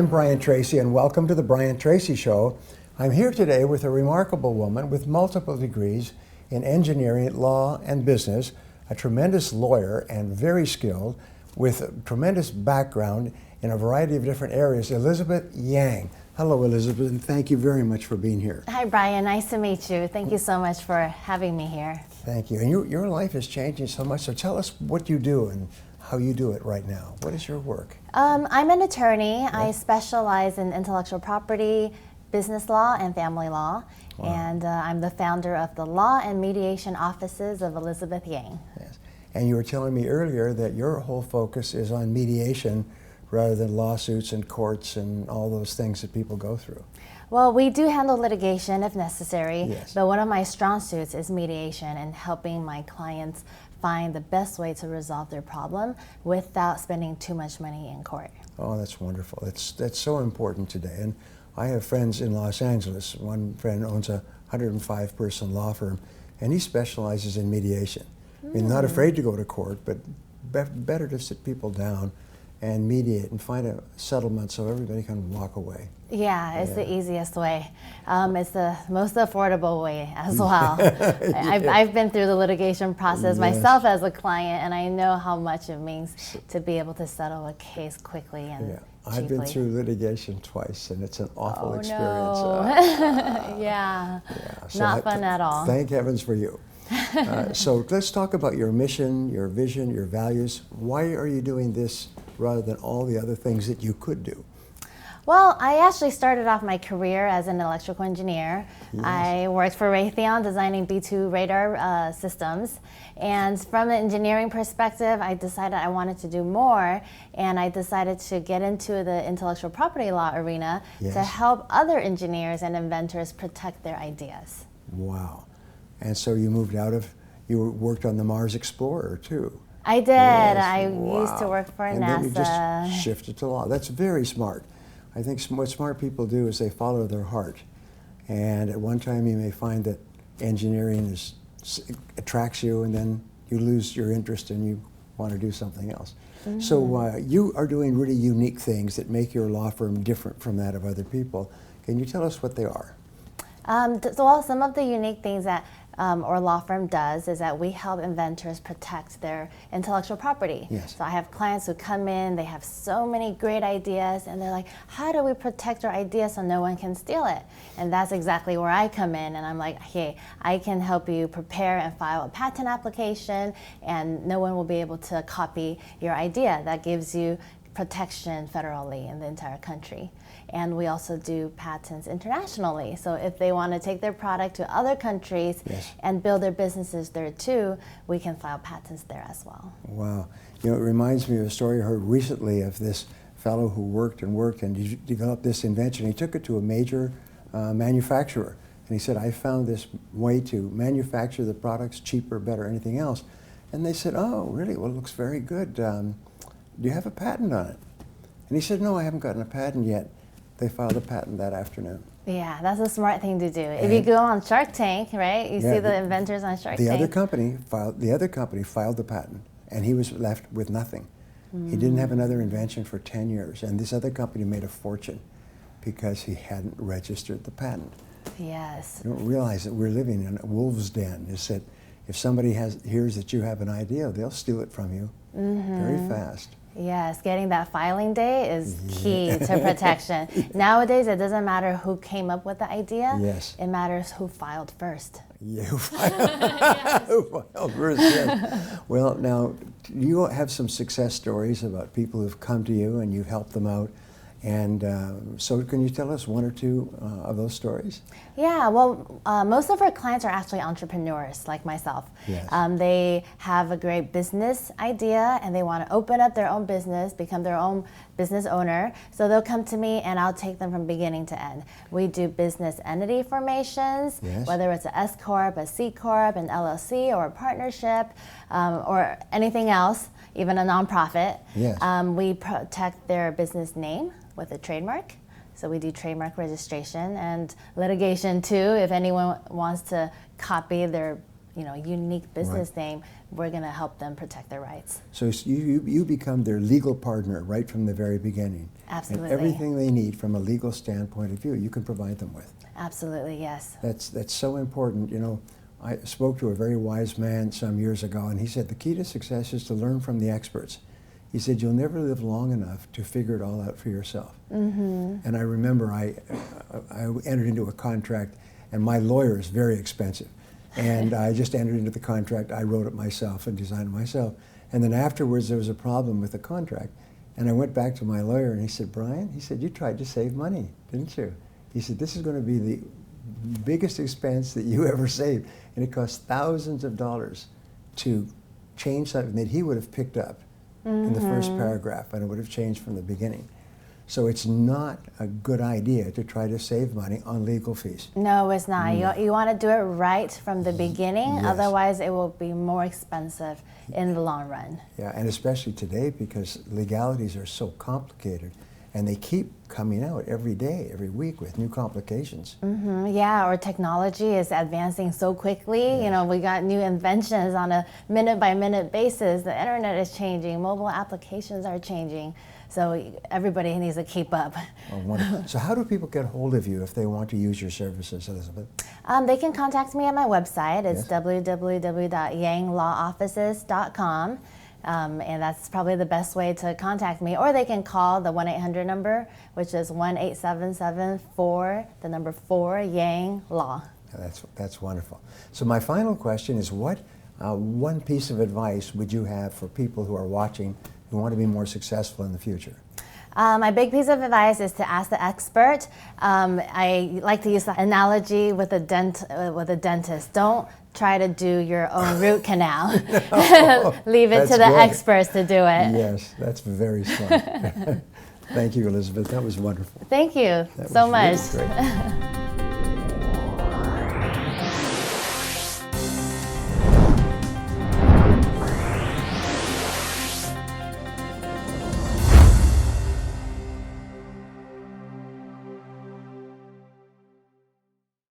I'm Brian Tracy, and welcome to the Brian Tracy Show. I'm here today with a remarkable woman with multiple degrees in engineering, law, and business, a tremendous lawyer and very skilled, with a tremendous background in a variety of different areas, Elizabeth Yang. Hello, Elizabeth, and thank you very much for being here. Hi, Brian. Nice to meet you. Thank you so much for having me here. Thank you. And your life is changing so much, so tell us what you do and how you do it right now. What is your work? I'm an attorney. I specialize in intellectual property, business law, and family law. Wow. And I'm the founder of the Law and Mediation Offices of Elizabeth Yang. Yes. And you were telling me earlier that your whole focus is on mediation rather than lawsuits and courts and all those things that people go through. Well, we do handle litigation if necessary, yes. But one of my strong suits is mediation and helping my clients find the best way to resolve their problem without spending too much money in court. Oh, that's wonderful. That's so important today. And I have friends in Los Angeles. One friend owns a 105-person law firm, and he specializes in mediation. I mean, not afraid to go to court, but better to sit people down and mediate and find a settlement so everybody can walk away. Yeah, it's the easiest way. It's the most affordable way as well. I've been through the litigation process myself as a client, and I know how much it means to be able to settle a case quickly and cheaply. I've been through litigation twice, and it's an awful experience. No. So not fun at all. Thank heavens for you. So let's talk about your mission, your vision, your values. Why are you doing this rather than all the other things that you could do? Well, I actually started off my career as an electrical engineer. Yes. I worked for Raytheon designing B-2 radar systems. And from an engineering perspective, I decided I wanted to do more. And I decided to get into the intellectual property law arena to help other engineers and inventors protect their ideas. Wow. And so you moved you worked on the Mars Explorer too. I did. Yes. I Wow. used to work for NASA. And then you just shifted to law. That's very smart. I think what smart people do is they follow their heart. And at one time you may find that engineering attracts you, and then you lose your interest and you want to do something else. So you are doing really unique things that make your law firm different from that of other people. Can you tell us what they are? So some of the unique things that our law firm does is that we help inventors protect their intellectual property. Yes. So I have clients who come in, they have so many great ideas, and they're like, how do we protect our idea so no one can steal it? And that's exactly where I come in, and I'm like, hey, I can help you prepare and file a patent application, and no one will be able to copy your idea. That gives you protection federally in the entire country. And we also do patents internationally. So if they want to take their product to other countries and build their businesses there too, we can file patents there as well. Wow. You know, it reminds me of a story I heard recently of this fellow who worked and he developed this invention. He took it to a major manufacturer. And he said, I found this way to manufacture the products cheaper, better, anything else. And they said, oh, really? Well, it looks very good. Do you have a patent on it? And he said, no, I haven't gotten a patent yet. They filed a patent that afternoon. Yeah, that's a smart thing to do. If you go on Shark Tank, right, you see the inventors on Shark Tank. The other company filed the patent, and he was left with nothing. He didn't have another invention for 10 years, and this other company made a fortune because he hadn't registered the patent. Yes. You don't realize that we're living in a wolf's den. Is that if somebody hears that you have an idea, they'll steal it from you very fast. Yes, getting that filing day is key to protection. Nowadays, it doesn't matter who came up with the idea. Yes. It matters who filed first. Yeah, who filed first, yes. Well, now, you have some success stories about people who've come to you and you've helped them out. And so can you tell us one or two of those stories? Yeah, well, most of our clients are actually entrepreneurs like myself. Yes. They have a great business idea and they want to open up their own business, become their own business owner. So they'll come to me and I'll take them from beginning to end. We do business entity formations, whether it's an S Corp, a C Corp, an LLC, or a partnership, or anything else, even a nonprofit. Yes. We protect their business name with a trademark. So we do trademark registration and litigation too if anyone wants to copy their unique business name, we're going to help them protect their rights. So you become their legal partner right from the very beginning. Absolutely. And everything they need from a legal standpoint of view, you can provide them with. Absolutely, yes. That's so important. I spoke to a very wise man some years ago, and he said the key to success is to learn from the experts. He said you'll never live long enough to figure it all out for yourself. And I remember I entered into a contract, and my lawyer is very expensive. And I just entered into the contract. I wrote it myself and designed it myself. And then afterwards there was a problem with the contract. And I went back to my lawyer and he said, Brian, he said, you tried to save money, didn't you? He said, this is going to be the biggest expense that you ever saved. And it cost thousands of dollars to change something that he would have picked up in the first paragraph, and it would have changed from the beginning. So it's not a good idea to try to save money on legal fees. No, it's not. You want to do it right from the beginning, Yes. Otherwise it will be more expensive in the long run. Yeah, and especially today because legalities are so complicated and they keep coming out every day, every week with new complications. Yeah, our technology is advancing so quickly. We got new inventions on a minute-by-minute basis. The internet is changing. Mobile applications are changing. So everybody needs to keep up. Oh, wonderful. So how do people get hold of you if they want to use your services, Elizabeth? They can contact me at my website. It's Yes. www.yanglawoffices.com. And that's probably the best way to contact me. Or they can call the 1-800 number, which is 1-877-4-4-YANG-LAW. That's wonderful. So my final question is, what one piece of advice would you have for people who are watching who want to be more successful in the future? My big piece of advice is to ask the expert. I like to use the analogy with a dentist. Don't try to do your own root canal. Leave it to the experts to do it. Yes, that's very smart. Thank you, Elizabeth. That was wonderful. Thank you That so was much. really great.